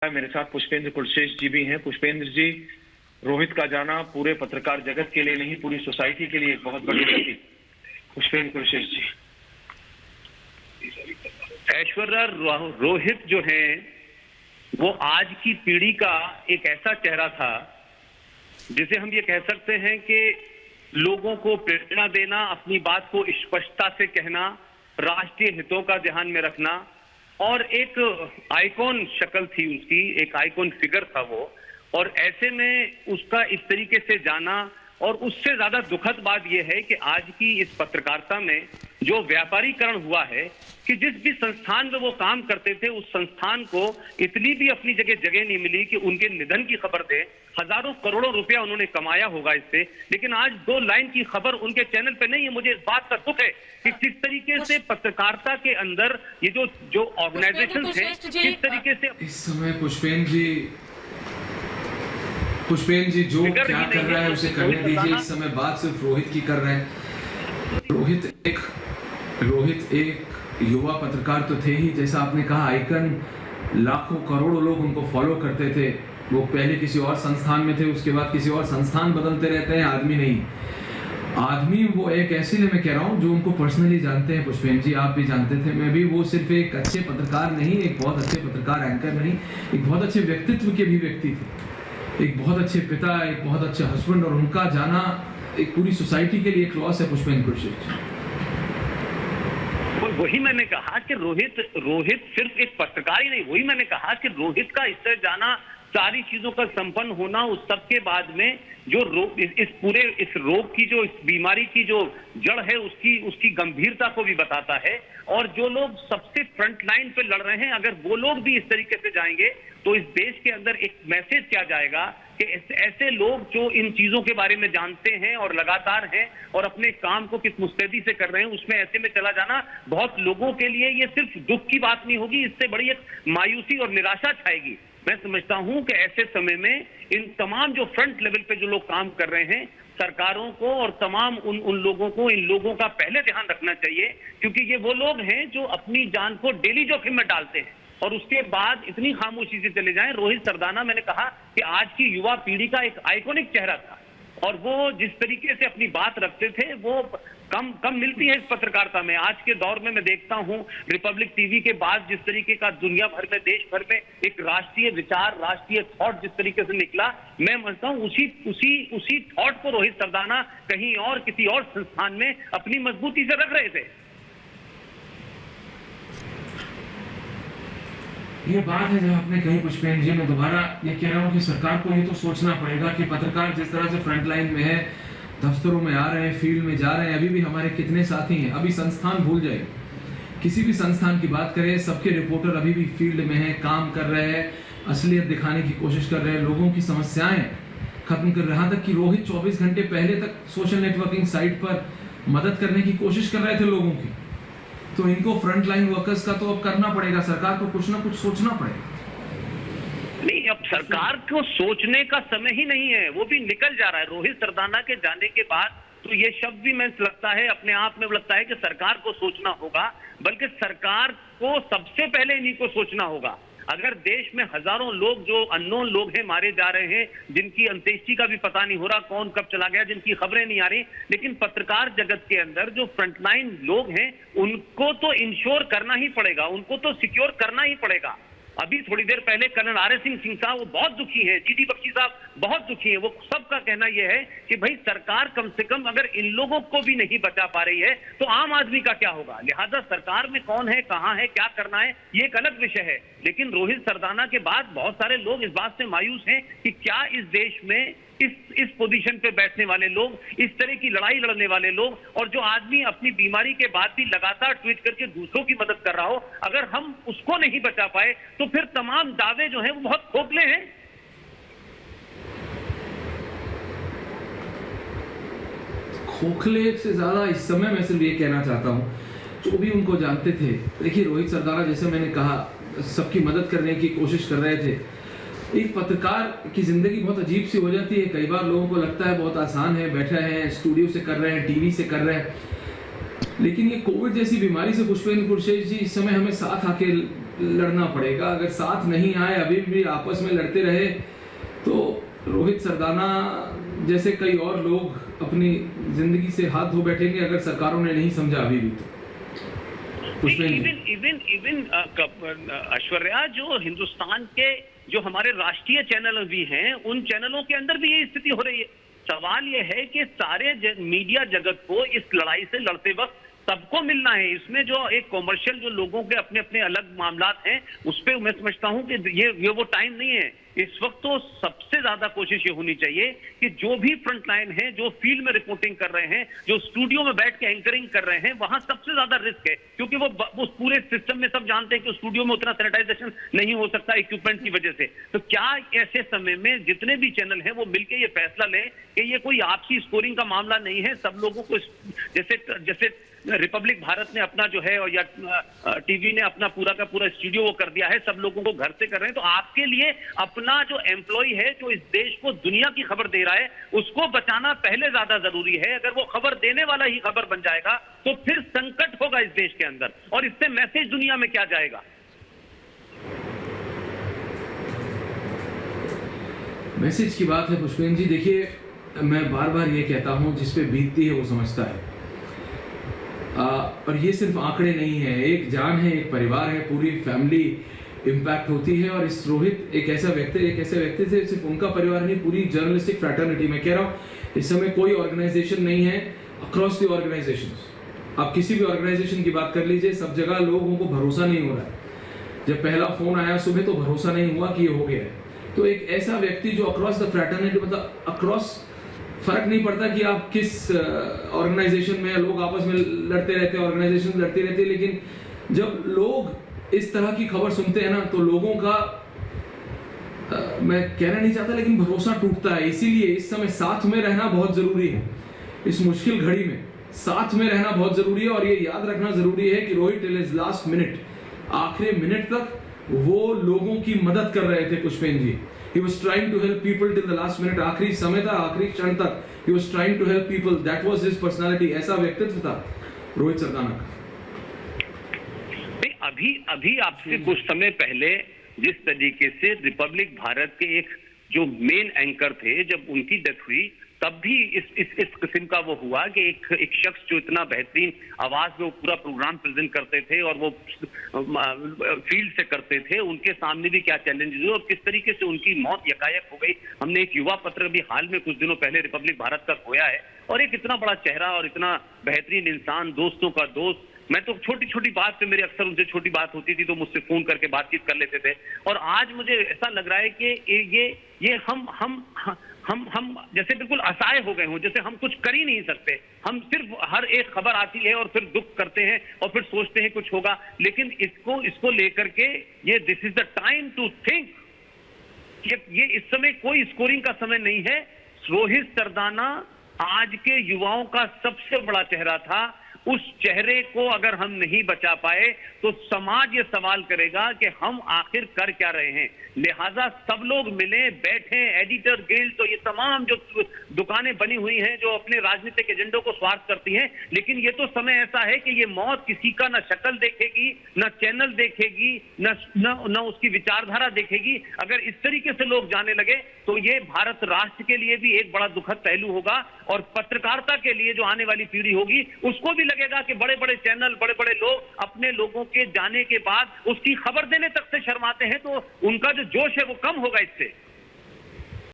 मेरे साथ पुष्पेंद्र कुलशेष जी भी हैं। पुष्पेंद्र जी, रोहित का जाना पूरे पत्रकार जगत के लिए नहीं, पूरी सोसाइटी के लिए एक बहुत बड़ी क्षति। पुष्पेंद्र कुलशेष जी। ऐश्वर्या, रोहित जो है वो आज की पीढ़ी का एक ऐसा चेहरा था जिसे हम ये कह सकते हैं कि लोगों को प्रेरणा देना, अपनी बात को स्पष्टता से कहना, राष्ट्रीय हितों का ध्यान में रखना, और एक आइकॉन शक्ल थी उसकी, एक आइकॉन फिगर था वो। और ऐसे में उसका इस तरीके से जाना, और उससे ज्यादा दुखद बात यह है कि आज की इस पत्रकारिता में जो व्यापारीकरण हुआ है कि जिस भी संस्थान में वो काम करते थे उस संस्थान को इतनी भी अपनी जगह नहीं मिली कि उनके निधन की खबर दे। हजारों करोड़ों रुपया उन्होंने कमाया होगा इससे, लेकिन आज 2 लाइन की खबर उनके चैनल पे नहीं है। मुझे इस बात का दुख है कि किस तरीके से पत्रकारिता के अंदर ये जो ऑर्गेनाइजेशन थे, किस तरीके से इस समय पुष्पेंद्र जी जो क्या कर रहा है उसे करने दीजिए। इस समय बात सिर्फ रोहित की कर रहे हैं। रोहित एक युवा पत्रकार तो थे ही, जैसा आपने कहा आइकन, लाखों करोड़ों लोग उनको फॉलो करते थे। वो पहले किसी और संस्थान में थे, उसके बाद किसी और संस्थान बदलते रहते हैं, आदमी नहीं। आदमी वो एक ऐसे लिए मैं कह रहा हूँ जो उनको पर्सनली जानते हैं। पुष्पेंद्र जी आप भी जानते थे, मैं भी। वो सिर्फ एक अच्छे पत्रकार नहीं, एक बहुत अच्छे पत्रकार एंकर नहीं, एक बहुत अच्छे व्यक्तित्व के भी व्यक्ति थे, एक बहुत अच्छे पिता, एक बहुत अच्छे हस्बैंड। और उनका जाना एक पूरी सोसाइटी के लिए एक लॉस है। पुष्पेंद्र कुलशेष, वही मैंने कहा कि रोहित सिर्फ एक पत्रकार ही नहीं, वही मैंने कहा कि रोहित का इससे जाना, सारी चीजों का संपन्न होना, उस सब के बाद में जो इस रोग की, जो इस बीमारी की जो जड़ है उसकी गंभीरता को भी बताता है। और जो लोग सबसे फ्रंट लाइन पे लड़ रहे हैं, अगर वो लोग भी इस तरीके से जाएंगे तो इस देश के अंदर एक मैसेज क्या जाएगा कि ऐसे लोग जो इन चीजों के बारे में जानते हैं और लगातार हैं और अपने काम को किस मुस्तैदी से कर रहे हैं, उसमें ऐसे में चला जाना बहुत लोगों के लिए ये सिर्फ दुख की बात नहीं होगी, इससे बड़ी एक मायूसी और निराशा छाएगी। मैं समझता हूं कि ऐसे समय में इन तमाम जो फ्रंट लेवल पे जो लोग काम कर रहे हैं, सरकारों को और तमाम उन लोगों को, इन लोगों का पहले ध्यान रखना चाहिए, क्योंकि ये वो लोग हैं जो अपनी जान को डेली जोखिम में डालते हैं और उसके बाद इतनी खामोशी से चले जाएं। रोहित सरदाना, मैंने कहा कि आज की युवा पीढ़ी का एक आइकॉनिक चेहरा था, और वो जिस तरीके से अपनी बात रखते थे वो कम मिलती है इस पत्रकारिता में। आज के दौर में मैं देखता हूं रिपब्लिक टीवी के बाद जिस तरीके का दुनिया भर में, देश भर में एक राष्ट्रीय विचार, राष्ट्रीय थॉट जिस तरीके से निकला, मैं समझता हूं उसी थॉट को रोहित सरदाना कहीं और किसी और संस्थान में अपनी मजबूती से रख रहे थे। ये बात है जब आपने कही पुष्पेंद्र जी, मैं दोबारा ये कह रहा हूँ कि सरकार को ये तो सोचना पड़ेगा कि पत्रकार जिस तरह से फ्रंट लाइन में है, दफ्तरों में आ रहे हैं, फील्ड में जा रहे हैं, अभी भी हमारे कितने साथी हैं, अभी संस्थान भूल जाए, किसी भी संस्थान की बात करें, सबके रिपोर्टर अभी भी फील्ड में हैं, काम कर रहे हैं, असलियत दिखाने की कोशिश कर रहे हैं, लोगों की समस्याएं खत्म कर रहे हैं। यहाँ तक कि रोहित 24 घंटे पहले तक सोशल नेटवर्किंग साइट पर मदद करने की कोशिश कर रहे थे लोगों की। तो इनको फ्रंट लाइन वर्कर्स का तो अब करना पड़ेगा, सरकार को कुछ ना कुछ सोचना पड़ेगा। नहीं, अब सरकार को सोचने का समय ही नहीं है, वो भी निकल जा रहा है। रोहित सरदाना के जाने के बाद तो ये शब्द भी मैं लगता है अपने आप में लगता है कि सरकार को सोचना होगा, बल्कि सरकार को सबसे पहले इन्हीं को सोचना होगा। अगर देश में हजारों लोग, जो अननोन लोग हैं, मारे जा रहे हैं, जिनकी अंत्येष्टि का भी पता नहीं हो रहा, कौन कब चला गया, जिनकी खबरें नहीं आ रही, लेकिन पत्रकार जगत के अंदर जो फ्रंटलाइन लोग हैं उनको तो इंश्योर करना ही पड़ेगा, उनको तो सिक्योर करना ही पड़ेगा। अभी थोड़ी देर पहले कर्नल आर एस सिंह साहब वो बहुत दुखी हैं, जीडी बख्शी साहब बहुत दुखी हैं। वो सबका कहना यह है कि भाई सरकार कम से कम अगर इन लोगों को भी नहीं बचा पा रही है तो आम आदमी का क्या होगा। लिहाजा सरकार में कौन है, कहां है, क्या करना है, ये एक अलग विषय है। लेकिन रोहित सरदाना के बाद बहुत सारे लोग इस बात से मायूस हैं कि क्या इस देश में इस पोजीशन पे बैठने वाले लोग, इस तरह की लड़ाई लड़ने वाले लोग, और जो आदमी अपनी बीमारी के बाद भी लगातार ट्वीट करके दूसरों की मदद कर रहा हो, अगर हम उसको नहीं बचा पाए तो फिर तमाम दावे जो हैं वो बहुत खोखले हैं। खोखले से ज्यादा इस समय मैं सिर्फ ये कहना चाहता हूँ, जो भी उनको जानते थे, देखिए रोहित सरदाना जैसे मैंने कहा सबकी मदद करने की कोशिश कर रहे थे। एक पत्रकार की जिंदगी बहुत अजीब सी हो जाती है। कई बार लोगों को लगता है बहुत आसान है, बैठे हैं स्टूडियो से कर रहे हैं, टीवी से कर रहे हैं, लेकिन ये कोविड जैसी बीमारी से पुष्पेंद्र कुलशेष जी इस समय हमें साथ आके लड़ना पड़ेगा। अगर साथ नहीं आए, अभी भी आपस में लड़ते रहे, तो रोहित सरदाना जैसे कई और लोग अपनी जिंदगी से हाथ धो बैठेंगे अगर सरकारों ने नहीं समझा अभी भी। तो इवन ऐश्वर्या, जो हिंदुस्तान के जो हमारे राष्ट्रीय चैनल भी हैं, उन चैनलों के अंदर भी ये स्थिति हो रही है। सवाल ये है कि सारे मीडिया जगत को इस लड़ाई से लड़ते वक्त सबको मिलना है। इसमें जो एक कॉमर्शियल जो लोगों के अपने अपने अलग मामलात हैं, उस पर मैं समझता हूं कि ये वो टाइम नहीं है। इस वक्त तो सबसे ज्यादा कोशिश ये होनी चाहिए कि जो भी फ्रंट लाइन है, जो फील्ड में रिपोर्टिंग कर रहे हैं, जो स्टूडियो में बैठ के एंकरिंग कर रहे हैं, वहां सबसे ज्यादा रिस्क है, क्योंकि वो उस पूरे सिस्टम में सब जानते हैं कि स्टूडियो में उतना सैनिटाइजेशन नहीं हो सकता इक्विपमेंट की वजह से। तो क्या ऐसे समय में जितने भी चैनल हैं वो मिलकर ये फैसला लें कि ये कोई आपसी स्कोरिंग का मामला नहीं है, सब लोगों को जैसे रिपब्लिक भारत ने अपना जो है और या टीवी ने अपना पूरा का पूरा स्टूडियो वो कर दिया है, सब लोगों को घर से कर रहे हैं। तो आपके लिए अपना जो एम्प्लॉय है, जो इस देश को दुनिया की खबर दे रहा है, उसको बचाना पहले ज्यादा जरूरी है। अगर वो खबर देने वाला ही खबर बन जाएगा तो फिर संकट होगा इस देश के अंदर, और इससे मैसेज दुनिया में क्या जाएगा। मैसेज की बात है पुष्पेंद्र जी, देखिए मैं बार बार ये कहता हूं, जिस पे बीतती है वो समझता है। और ये सिर्फ आंकड़े नहीं है, एक जान है, एक परिवार है, पूरी फैमिली इम्पैक्ट होती है। और इस रोहित एक ऐसे व्यक्ति थे, सिर्फ उनका परिवार नहीं, पूरी जर्नलिस्टिक फ्रैटर्निटी। मैं कह रहा हूँ इस समय कोई ऑर्गेनाइजेशन नहीं है अक्रॉस द ऑर्गेनाइजेशंस। आप किसी भी ऑर्गेनाइजेशन की बात कर लीजिए, सब जगह लोगों को भरोसा नहीं हो रहा है। जब पहला फोन आया सुबह तो भरोसा नहीं हुआ कि ये हो गया है। तो एक ऐसा व्यक्ति जो अक्रॉस द फ्रैटर्निटी, मतलब अक्रॉस, फर्क नहीं पड़ता कि आप किस ऑर्गेनाइजेशन में, लोग आपस में लड़ते रहते हैं, ऑर्गेनाइजेशन लड़ती रहती है, लेकिन जब लोग इस तरह की खबर सुनते हैं ना, तो लोगों का मैं कहना नहीं चाहता लेकिन भरोसा टूटता है। इसीलिए इस समय साथ में रहना बहुत जरूरी है। इस मुश्किल घड़ी में साथ में रहना बहुत जरूरी है। और ये याद रखना जरूरी है कि Rohit till his last minute, आखिरी मिनट तक वो लोगों की मदद कर रहे थे। पुष्पेंद्र जी, he was trying to help people till the last minute, आखिरी समय तक, आखिरी क्षण तक he was trying to help people. That was his personality. ऐसा व्यक्तित्व था रोहित सरदाना का। अभी आपसे कुछ समय पहले जिस तरीके से रिपब्लिक भारत के एक जो मेन एंकर थे, जब उनकी डेथ हुई, तब भी इस किस्म का वो हुआ कि एक शख्स जो इतना बेहतरीन आवाज में वो पूरा प्रोग्राम प्रेजेंट करते थे और वो फील्ड से करते थे, उनके सामने भी क्या चैलेंजेस हुए और किस तरीके से उनकी मौत यकायक हो गई। हमने एक युवा पत्र भी हाल में कुछ दिनों पहले रिपब्लिक भारत का खोया है, और एक इतना बड़ा चेहरा और इतना बेहतरीन इंसान, दोस्तों का दोस्त। मैं तो छोटी छोटी बात पे, मेरे अक्सर उनसे छोटी बात होती थी तो मुझसे फोन करके बातचीत कर लेते थे। और आज मुझे ऐसा लग रहा है कि ये हम जैसे बिल्कुल असहाय हो गए हों, जैसे हम कुछ कर ही नहीं सकते। हम सिर्फ हर एक खबर आती है और फिर दुख करते हैं और फिर सोचते हैं कुछ होगा, लेकिन इसको लेकर के ये this is the time to think. ये इस समय कोई स्कोरिंग का समय नहीं है। रोहित सरदाना आज के युवाओं का सबसे बड़ा चेहरा था। उस चेहरे को अगर हम नहीं बचा पाए तो समाज ये सवाल करेगा कि हम आखिर कर क्या रहे हैं। लिहाजा सब लोग मिले, बैठे, एडिटर गिल्ड, तो ये तमाम जो दुकानें बनी हुई हैं जो अपने राजनीतिक एजेंडों को स्वार्थ करती हैं, लेकिन ये तो समय ऐसा है कि ये मौत किसी का न शक्ल देखेगी, न चैनल देखेगी, न उसकी विचारधारा देखेगी। अगर इस तरीके से लोग जाने लगे तो ये भारत राष्ट्र के लिए भी एक बड़ा दुखद पहलू होगा, और पत्रकारिता के लिए जो आने वाली पीढ़ी होगी उसको भी लगेगा कि बड़े बड़े चैनल, बड़े बड़े लोग अपने लोगों के जाने के बाद उसकी खबर देने तक से शर्माते हैं, तो उनका जो जोश है वो कम होगा इससे।